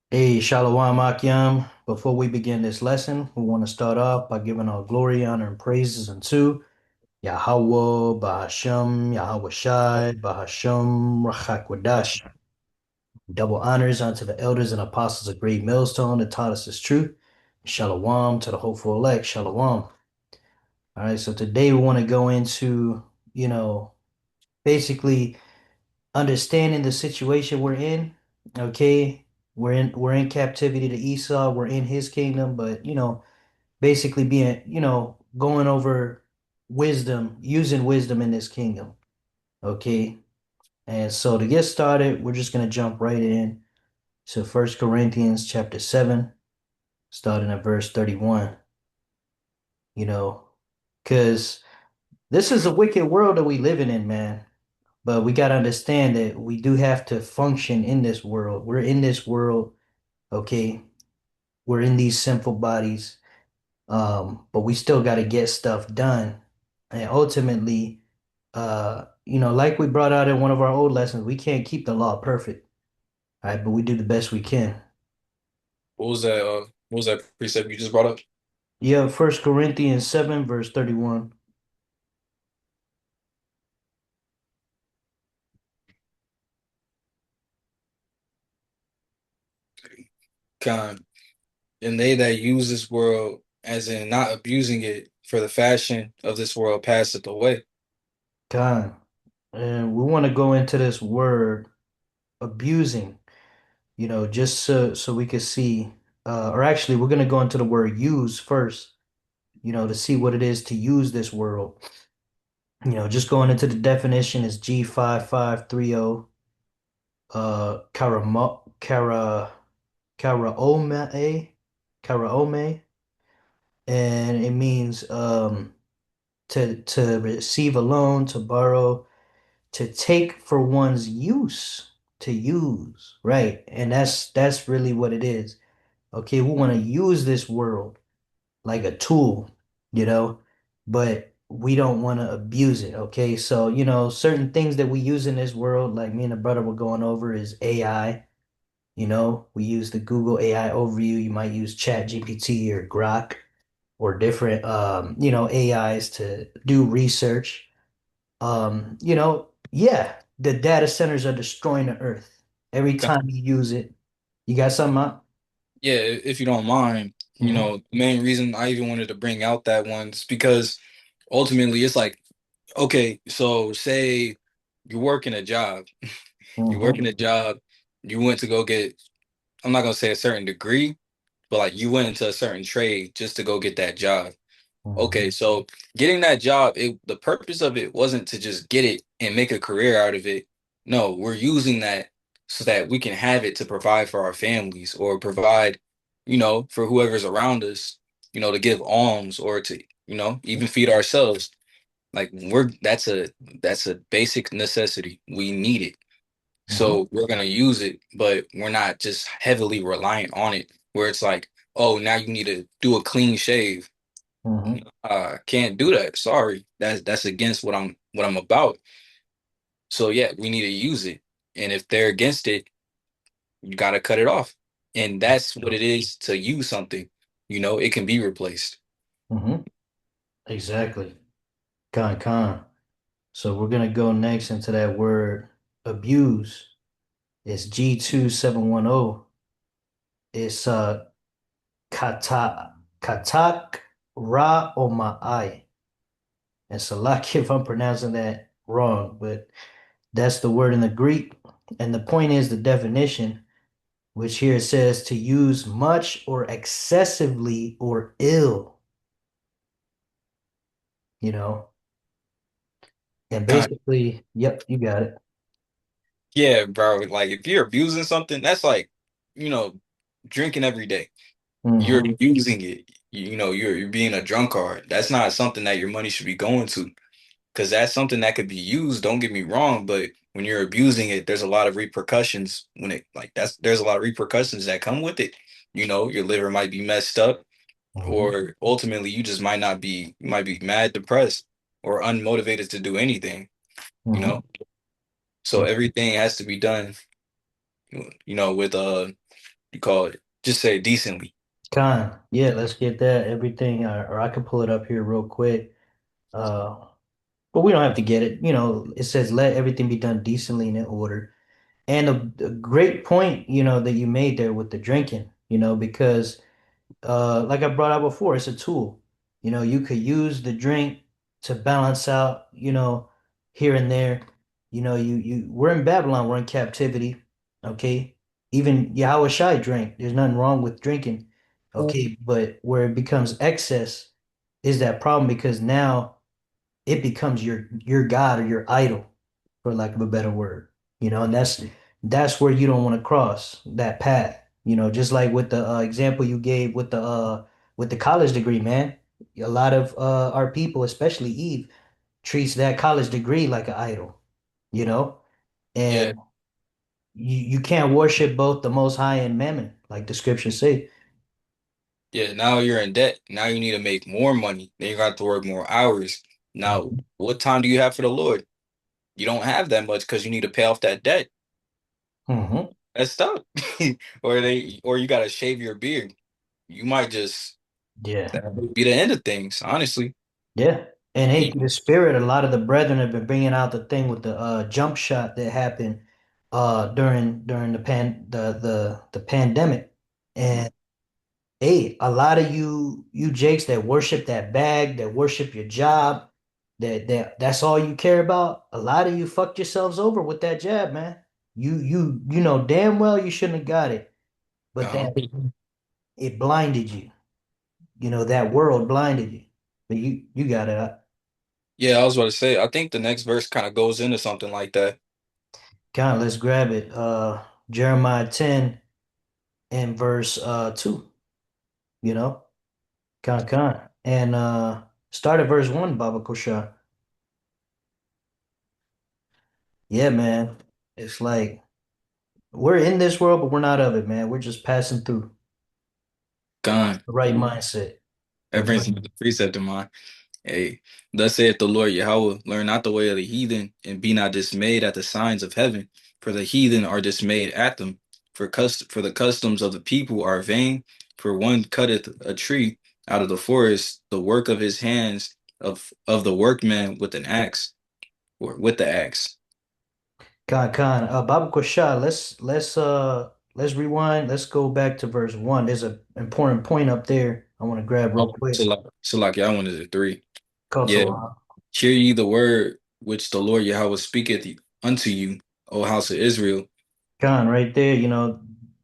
Hey, Shalom Akyam. Before we begin this lesson, we want to start off by giving all glory, honor, and praises unto Yahweh, Bahashem, Yahweh Shai, Bahashem, Rachakwadash. Double honors unto the elders and apostles of Great Millstone that taught us this truth. Shalom to the hopeful elect. Shalom. All right, so today we want to go into, you know, basically understanding the situation we're in. Okay, we're in captivity to Esau. We're in his kingdom, but basically being, going over wisdom, using wisdom in this kingdom. Okay, and so to get started, we're just gonna jump right in to First Corinthians chapter 7, starting at verse 31. You know, because this is a wicked world that we living in, man. But we got to understand that we do have to function in this world. We're in this world, okay? We're in these sinful bodies, but we still got to get stuff done. And ultimately, like we brought out in one of our old lessons, we can't keep the law perfect, right? But we do the best we can. What was that precept you just brought up? Yeah, First Corinthians 7, verse 31. Con. And they that use this world, as in not abusing it for the fashion of this world, passeth away. God. And we want to go into this word abusing, just so we could see, or actually, we're going to go into the word use first, to see what it is to use this world. Just going into the definition is G5530, karaome, karaome, and it means to receive a loan, to borrow, to take for one's use, to use, right? And that's really what it is. Okay, we want to use this world like a tool, you know, but we don't want to abuse it. Okay, so certain things that we use in this world, like me and the brother were going over, is AI. We use the Google AI overview. You might use Chat GPT or Grok or different AIs to do research. Yeah, the data centers are destroying the earth. Every Con. time you use it, you got something up? Yeah, if you don't mind, Hmm. the main reason I even wanted to bring out that one is because ultimately it's like, okay, so say you're working a job, you're Hmm. working a job, you went to go get, I'm not gonna say a certain degree, but like you went into a certain trade just to go get that job. Hmm. Okay, so getting that job, the purpose of it wasn't to just get it and make a career out of it. No, we're using that so that we can have it to provide for our families or provide, for whoever's around us, to give alms or to, even feed ourselves. Like that's a basic necessity. We need it. Hmm. So we're gonna use it, but we're not just heavily reliant on it, where it's like, oh, now you need to do a clean shave. Hmm. Can't do that. Sorry. That's against what I'm about. So yeah, we need to use it. And if they're against it, you gotta cut it off. And that's what it is to use something. It can be replaced. Hmm. Exactly. Con. So we're gonna go next into that word abuse. It's G2710. It's katak ra omai. And Salaki if I'm pronouncing that wrong, but that's the word in the Greek. And the point is the definition, which here it says to use much or excessively or ill, you know. And Kind basically, yep, you got it. yeah, bro. Like if you're abusing something, that's like, you know, drinking every day. You're Hmm. using it. You're being a drunkard. That's not something that your money should be going to. Because that's something that could be used, don't get me wrong, but when you're abusing it, there's a lot of repercussions when it like there's a lot of repercussions that come with it. Your liver might be messed up, Hmm. or ultimately you might be mad, depressed, or unmotivated to do anything, you Hmm. know? So everything has to be done, with you call it. Just say decently. Con, yeah, let's get that everything, or I can pull it up here real quick. Uh, but we don't have to get it. It says let everything be done decently and in order. And a great point, that you made there with the drinking, because like I brought out before, it's a tool. You could use the drink to balance out, here and there. We're in Babylon, we're in captivity, okay? Even Yahweh Shai drank. There's nothing wrong with drinking, okay? But where it becomes excess is that problem because now it becomes your God or your idol, for lack of a better word. And that's where you don't want to cross that path. Just like with the example you gave with the college degree, man. A lot of our people, especially Eve, treats that college degree like an idol, you know, Yeah, and you can't worship both the Most High and Mammon, like the scriptures say. yeah. Now you're in debt. Now you need to make more money. Then you got to work more hours. Now, Mhm. what time do you have for the Lord? You don't have that much because you need to pay off that debt. Mhm. That's tough. Or you gotta shave your beard. You might just Yeah. that would be the end of things, honestly. Yeah. And hey, You- to the spirit, a lot of the brethren have been bringing out the thing with the jump shot that happened during the pandemic. And hey, a lot of you Jakes that worship that bag, that worship your job, that's all you care about. A lot of you fucked yourselves over with that jab, man. You know damn well you shouldn't have got it, but Uh-huh. that it blinded you. That world blinded you. But you got it. Yeah, I was about to say, I think the next verse kind of goes into something like that. God, let's grab it. Jeremiah 10 and verse 2, you know. Con. And start at verse 1, Baba Kosha. Yeah, man. It's like we're in this world, but we're not of it, man. We're just passing through Gone. the right mindset. That brings me to the precept of mine. Hey, thus saith the Lord Yahweh, learn not the way of the heathen, and be not dismayed at the signs of heaven, for the heathen are dismayed at them. For the customs of the people are vain, for one cutteth a tree out of the forest, the work of his hands of the workman with an axe, or with the axe. Con. Baba Kosha, let's rewind. Let's go back to verse 1. There's an important point up there I want to grab real So quick. like, so like y'all wanted a three. Yeah. Kosovo. Hear ye the word which the Lord Yahweh speaketh unto you, O house of Israel. Con, right there,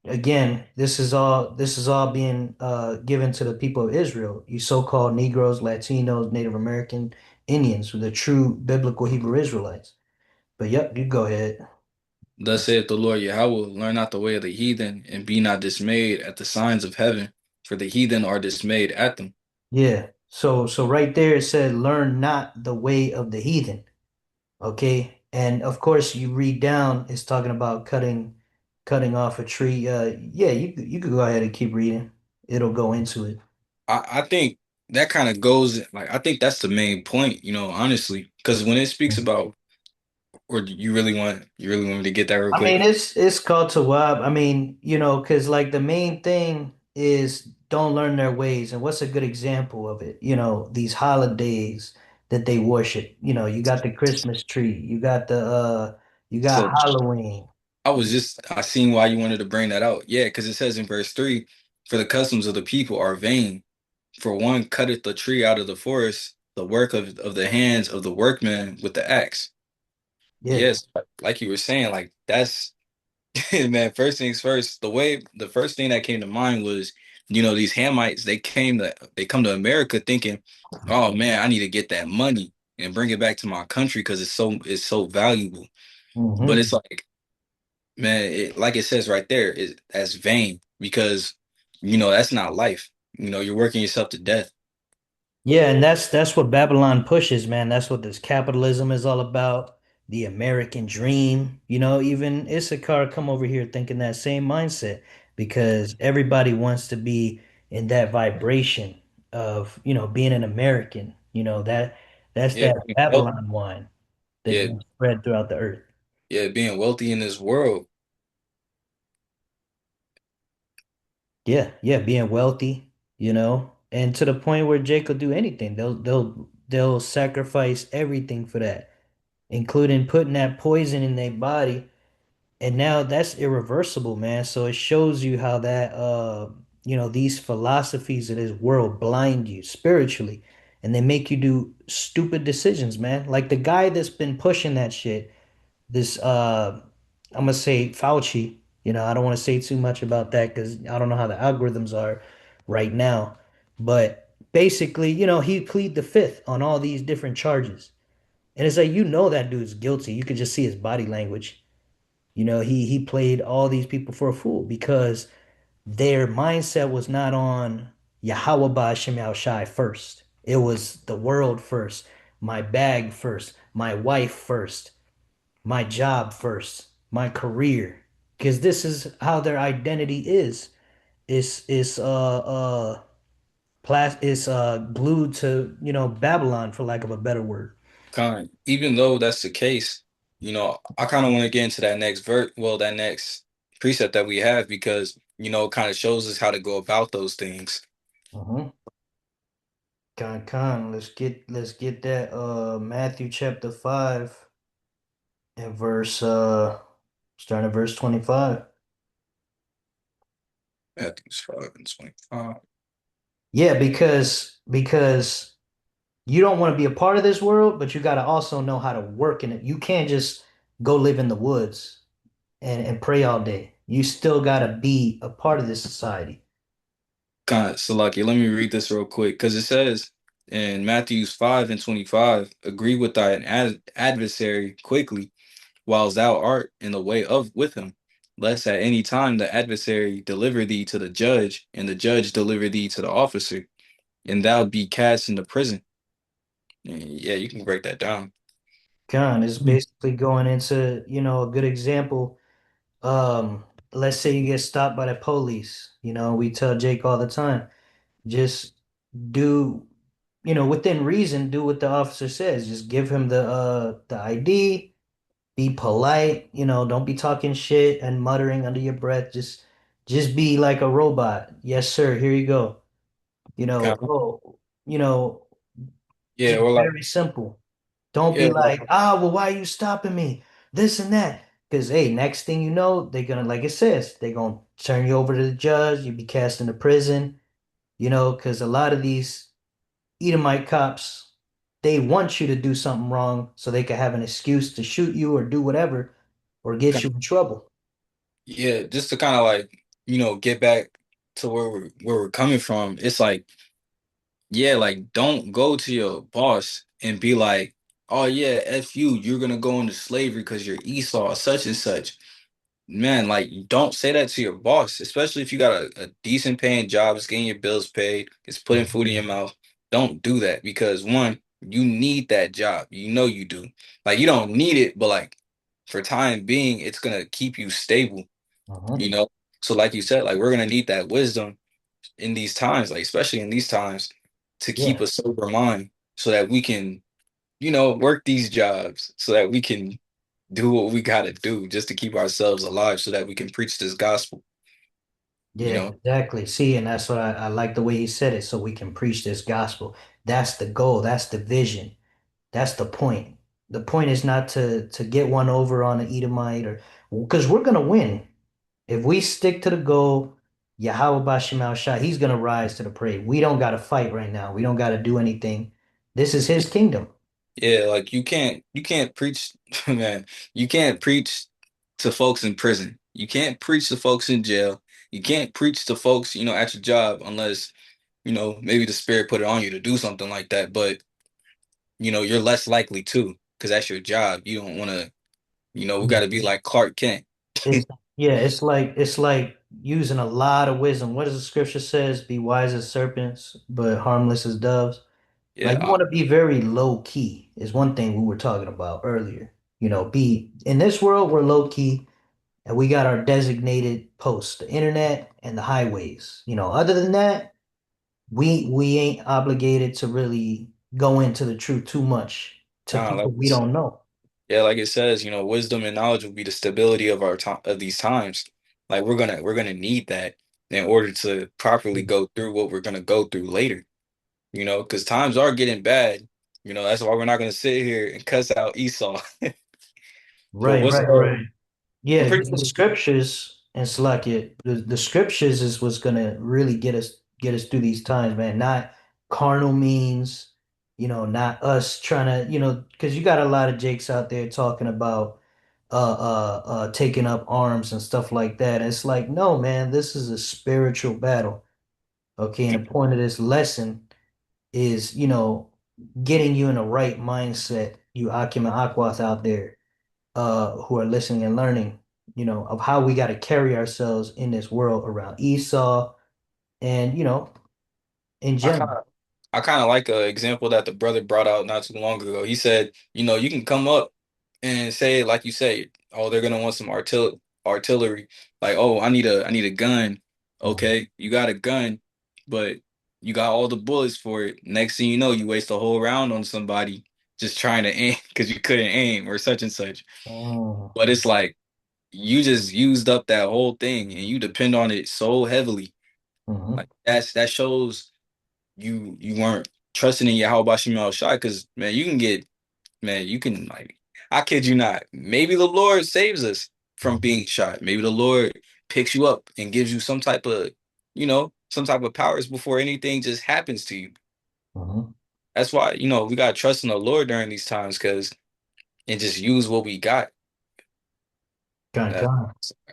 again, this is all being given to the people of Israel, you so-called Negroes, Latinos, Native American, Indians, the true biblical Hebrew Israelites. But yep, you go ahead. Thus saith the Lord Yahweh, learn not the way of the heathen, and be not dismayed at the signs of heaven, for the heathen are dismayed at them. Yeah. So right there it said, learn not the way of the heathen. Okay. And of course you read down, it's talking about cutting off a tree. Yeah, you could go ahead and keep reading. It'll go into it. I think that kind of goes like I think that's the main point, honestly, because when it speaks about, or do you really want me to get that real I mean, quick? it's called to Tawab. I mean, because like the main thing is don't learn their ways. And what's a good example of it? These holidays that they worship. You got the Christmas tree, you got So Halloween. I seen why you wanted to bring that out. Yeah, because it says in verse 3, for the customs of the people are vain. For one cutteth the tree out of the forest, the work of the hands of the workman with the axe. Yeah. Yes, like you were saying, like that's man, first things first, the first thing that came to mind was, these Hamites, they come to America thinking, oh man, I need to get that money and bring it back to my country because it's so valuable. But Hmm. it's like, man, like it says right there, that's vain because that's not life. You're working yourself to death. Yeah, and that's what Babylon pushes, man. That's what this capitalism is all about. The American dream. Even Issachar come over here thinking that same mindset because everybody wants to be in that vibration of, being an American. That's Yeah, that being wealthy. Babylon wine that's Yeah, been spread throughout the earth. yeah, being wealthy in this world. Yeah, yeah, being wealthy, and to the point where Jake will do anything. They'll sacrifice everything for that, including putting that poison in their body. And now that's irreversible, man. So it shows you how that these philosophies of this world blind you spiritually and they make you do stupid decisions, man. Like the guy that's been pushing that shit, this I'm gonna say Fauci, I don't want to say too much about that because I don't know how the algorithms are right now. But basically, he plead the fifth on all these different charges. And it's like that dude's guilty. You can just see his body language. He played all these people for a fool because their mindset was not on Yahweh Ba'ashem Shai first. It was the world first, my bag first, my wife first, my job first, my career. Because this is how their identity is. It's glued to, Babylon for lack of a better word. Even though that's the case, I kind of want to get into that next that next precept that we have because, it kind of shows us how to go about those things. Uh-huh. Let's get that Matthew chapter 5 and starting at verse 25. Matthew 5 and 25. Yeah, because you don't want to be a part of this world, but you got to also know how to work in it. You can't just go live in the woods and pray all day. You still got to be a part of this society. God, Salaki, let me read this real quick because it says in Matthews 5 and 25, agree with thine adversary quickly, whilst thou art in the way of with him, lest at any time the adversary deliver thee to the judge, and the judge deliver thee to the officer, and thou be cast into prison. Yeah, you can break that down. Con is Mm. basically going into, a good example. Let's say you get stopped by the police. We tell Jake all the time, just do, within reason, do what the officer says. Just give him the ID, be polite, don't be talking shit and muttering under your breath. Just be like a robot. Yes, sir, here you go. Kind You know, Yeah, just or like, very simple. Don't yeah, be like, well, why are you stopping me? This and that. Because, hey, next thing you know, they're gonna, like it says, they're gonna turn you over to the judge, you be cast into prison, because a lot of these Edomite cops, they want you to do something wrong so they can have an excuse to shoot you or do whatever or get kind you in trouble. yeah, just to kind of like, get back to where we're coming from. It's like, yeah, like don't go to your boss and be like, oh yeah, F you, you're gonna go into slavery because you're Esau, such and such. Man, like don't say that to your boss, especially if you got a decent paying job, it's getting your bills paid, it's putting food in your mouth. Don't do that because one, you need that job. You know you do. Like you don't need it, but like for time being, it's gonna keep you stable, Uh-huh. you know? So like you said, like we're gonna need that wisdom in these times, like especially in these times, to keep Yeah, a sober mind so that we can, work these jobs so that we can do what we got to do just to keep ourselves alive so that we can preach this gospel, you yeah, know? exactly. See, and that's what I like the way he said it, so we can preach this gospel. That's the goal, that's the vision. That's the point. The point is not to get one over on an Edomite or because we're gonna win. If we stick to the goal, Yahweh Bashem Shai, he's gonna rise to the parade. We don't gotta fight right now. We don't gotta do anything. This is his kingdom. Yeah, like you can't preach, man, you can't preach to folks in prison. You can't preach to folks in jail. You can't preach to folks, at your job unless, maybe the spirit put it on you to do something like that. But, you're less likely to because that's your job. You don't want to, we got Yeah. to be like Clark Kent. It's yeah, it's like using a lot of wisdom. What does the scripture says? Be wise as serpents, but harmless as doves. Yeah, Like you want to be very low key is one thing we were talking about earlier. Be in this world, we're low key and we got our designated posts, the internet and the highways. Other than that, we ain't obligated to really go into the truth too much to kind of people like we this. don't know. Yeah, like it says, wisdom and knowledge will be the stability of our time of these times. Like we're gonna need that. in order to properly go through what we're gonna go through later. Because times are getting bad. That's why we're not gonna sit here and cuss out Esau. But Right, right, right. Yeah, I'm pretty because the sure scriptures and Slakia, the scriptures is what's gonna really get us through these times, man. Not carnal means, not us trying to, because you got a lot of jakes out there talking about taking up arms and stuff like that. It's like, no, man, this is a spiritual battle. Okay, and the point of this lesson is, getting you in the right mindset, you Akim and Akwath out there who are listening and learning, of how we got to carry ourselves in this world around Esau and, in I general. kind of I kind of like an example that the brother brought out not too long ago. He said, you can come up and say, like you say, oh, they're gonna want some artillery. Like, oh, I need a gun. Mhm. Okay, you got a gun, but you got all the bullets for it. Next thing you know, you waste a whole round on somebody just trying to aim because you couldn't aim or such and such. Mm, But it's like you just used up that whole thing and you depend on it so heavily. mhm, Like that shows you weren't trusting in Yahweh Shai because man, you can like I kid you not. Maybe the Lord saves us from mhm, being shot. Maybe the Lord picks you up and gives you some type of powers before anything just happens to you. mhm. That's why, we gotta trust in the Lord during these times because and just use what we got. Con, That's con, what I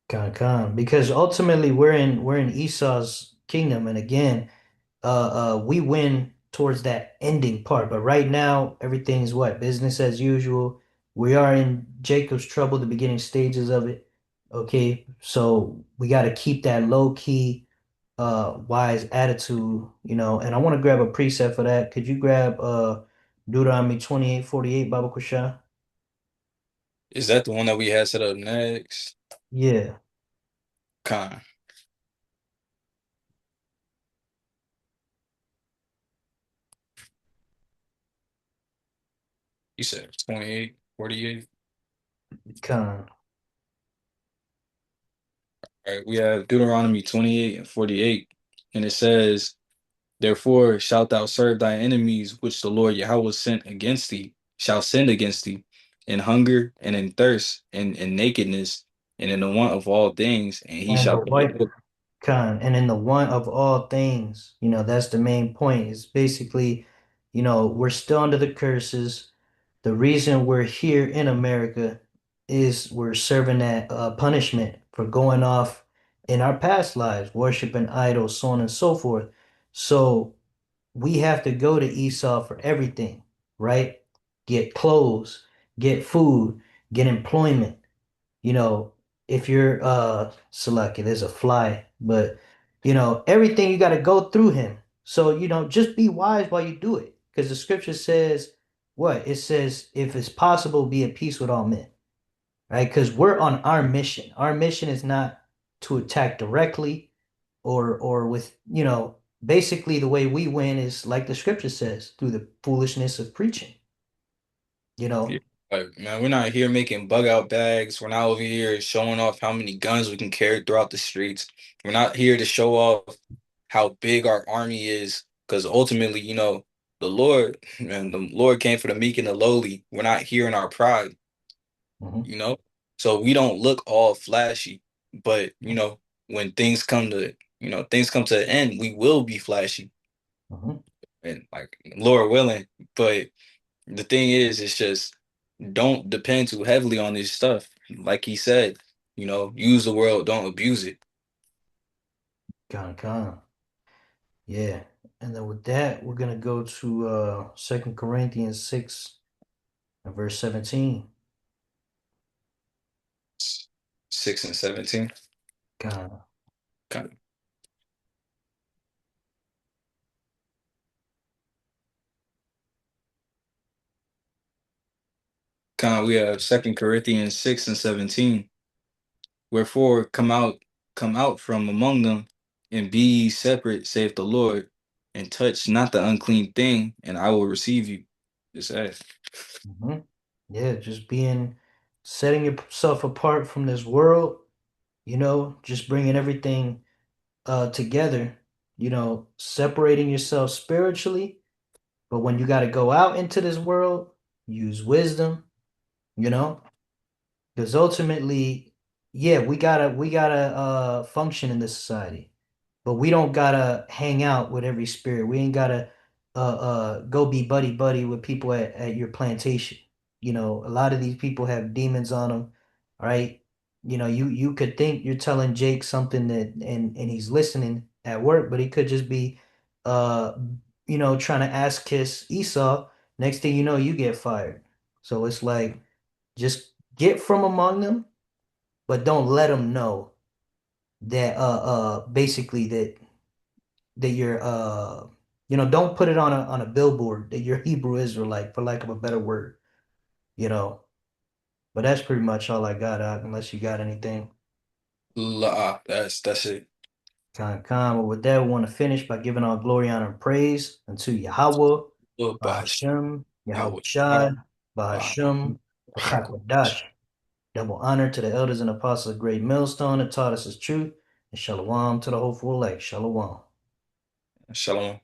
got. con. Because ultimately we're in Esau's kingdom, and again, we win towards that ending part. But right now, everything's what? Business as usual. We are in Jacob's trouble, the beginning stages of it. Okay, so we got to keep that low key, wise attitude, and I want to grab a preset for that. Could you grab Deuteronomy 28:48, Baba Kusha? Is that the one that we had set up next? Yeah, Con. You said 28, 48. con. All right, we have Deuteronomy 28 and 48. And it says, therefore shalt thou serve thy enemies, which the Lord Yahweh sent against thee, shall send against thee, in hunger and in thirst and in nakedness and in the want of all things, and he And the shall white provide. Con, and in the one of all things, that's the main point. Is basically, we're still under the curses. The reason we're here in America is we're serving that punishment for going off in our past lives, worshiping idols, so on and so forth. So we have to go to Esau for everything, right? Get clothes, get food, get employment. you know, if you're selected, there's a fly, but everything you got to go through him. So, just be wise while you do it. Because the scripture says what? It says, if it's possible, be at peace with all men, right? Because we're on our mission. Our mission is not to attack directly or with, basically the way we win is like the scripture says, through the foolishness of preaching, you Yeah. know. Like, man, we're not here making bug out bags. We're not over here showing off how many guns we can carry throughout the streets. We're not here to show off how big our army is, because ultimately, the Lord and the Lord came for the meek and the lowly. We're not here in our pride, Mhm, you know. So we don't look all flashy, but when things come to an end, we will be flashy mhm. and like Lord willing. But the thing is, it's just don't depend too heavily on this stuff. Like he said, use the world, don't abuse it. Con. Yeah. And then with that, we're gonna go to 2 Corinthians 6 and verse 17. 6 and 17. Con, Kind we have Second Corinthians 6 and 17. Wherefore come out from among them, and be ye separate, saith the Lord, and touch not the unclean thing, and I will receive you. Just that. hmm. Yeah, just setting yourself apart from this world, just bringing everything together, separating yourself spiritually, but when you got to go out into this world, use wisdom, you know, because ultimately, yeah, we gotta function in this society, but we don't gotta hang out with every spirit. We ain't gotta go be buddy buddy with people at your plantation. A lot of these people have demons on them, right? You could think you're telling Jake something that and he's listening at work, but he could just be uh trying to ass kiss Esau. Next thing you know, you get fired. So it's like just get from among them, but don't let them know that basically that you're don't put it on a billboard that you're Hebrew Israelite, for lack of a better word, you know. But that's pretty much all I got, unless you got anything. That's it. Con. Well, with that, we want to finish by giving all glory, honor, and praise unto Yahweh, Lord, Bahashem, Yahweh Yahweh Shai, Shai, Bahashem, Rakakwadash. Double honor to the elders and apostles of Great Millstone that taught us his truth, and shalom to the hopeful elect. Shalom. Shalom.